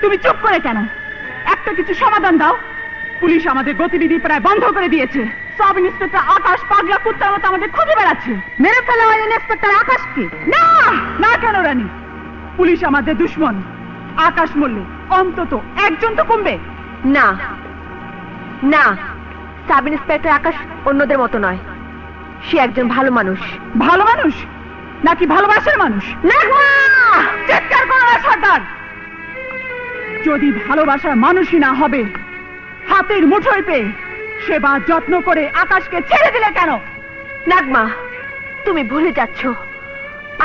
তুমি চুপ করে কেন? একটা কিছু সমাধান দাও। পুলিশ আমাদের গতিবিধি প্রায় বন্ধ করে দিয়েছে। সাব ইন্সপেক্টর আকাশ পাগলা কুত্তার মতো আমাদের খুঁজে বেড়াচ্ছে। মেরে ফেলা হয় ইন্সপেক্টর আকাশকে। না না কেন রানী? পুলিশ আমাদের দুশ্মন। আকাশ মরলে অন্তত একজন তো কমবে। না না, সাব ইন্সপেক্টর আকাশ অন্যদের মতো নয়। সে একজন ভালো মানুষ। ভালো মানুষ নাকি ভালোবাসার মানুষ? চিৎকার করো না সর্দার। যদি ভালোবাসার মানুষই না হবে, হাতের মুঠোয় পেয়ে সেবা যত্ন করে আকাশকে ছেড়ে দিলে কেন? নাগমা, তুমি ভুলে যাচ্ছ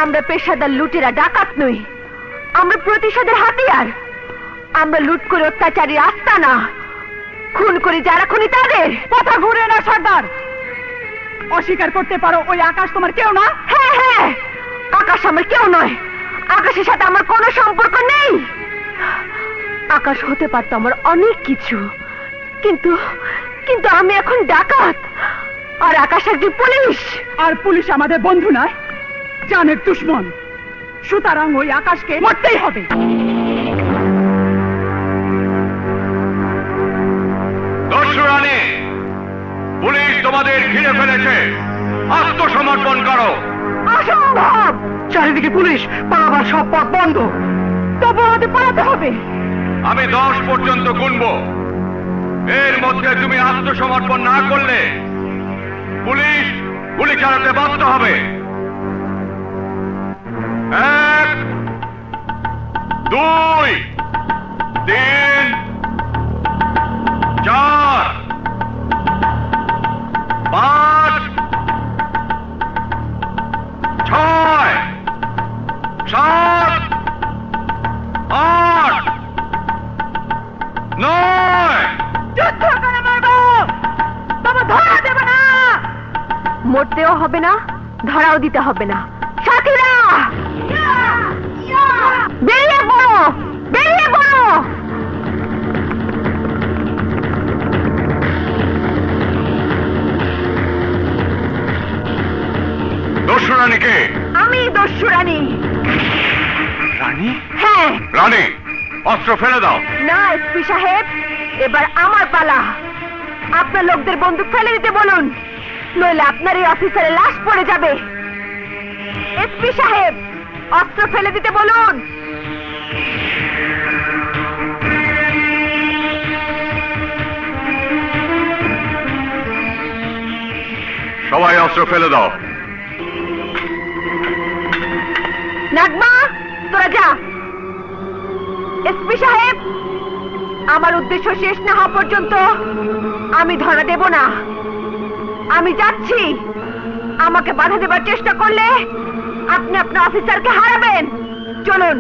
আমরা পেশাদার লুটেরা, ডাকাত নই। আমরা প্রতিশোধের হাতিয়ার। আমরা লুট করে অত্যাচারী আস্তানা, খুন করি যারা খুনি তাদের। কথা ঘুরে না সর্দার। অস্বীকার করতে পারো ওই আকাশ তোমার কেউ না? হ্যাঁ হ্যাঁ, আকাশ আমার কেউ নয়। আকাশের সাথে আমার কোনো সম্পর্ক নেই। আকাশ হতে পারতো আমার অনেক কিছু, কিন্তু কিন্তু আমি এখন ডাকাত, আর আকাশ একজন পুলিশ। আর পুলিশ আমাদের বন্ধু নয়, জানের দুশ্মন। সুতরাং ওই আকাশকে মরতেই হবে। দস্যুরানী, পুলিশ তোমাদের ঘিরে ফেলেছে। আত্মসমর্পণ করো। অসম্ভব। চারিদিকে পুলিশ, পালাবার সব পথ বন্ধ। তবু আমাদের পালাতে হবে। আমি 10 পর্যন্ত গুনবো। এর মধ্যে তুমি আত্মসমর্পণ না করলে পুলিশ গুলি চালাতে বাধ্য হবে। 1 2 3 4 5 6 7 8 9। যুদ্ধ করে মারবো, তবে ধরা দেবে না। মরতেও হবে না, ধরাও দিতে হবে না। সাথীরা বেরিয়ে পড়ো, বেরিয়ে পড়ো। দস্যুরানীকে। আমি দস্যুরানী। রানী? হ্যাঁ। রানী, অস্ত্র ফেলে দাও। না এসপি সাহেব, এবার আমার পালা। আপনার লোকদের বন্দুক ফেলে দিতে বলুন, নইলে আপনার এই অফিসারের লাশ পড়ে যাবে। এসপি সাহেব, অস্ত্র ফেলে দিতে বলুন। সবাই অস্ত্র ফেলে দাও। নাগমা, তোরা যা। এসপি সাহেব, আমার উদ্দেশ্য শেষ না হওয়া পর্যন্ত আমি ধরা দেব না। আমি যাচ্ছি। আমাকে বাধা দেবার চেষ্টা করলে আপনি আপনার অফিসারকে হারাবেন। চলুন।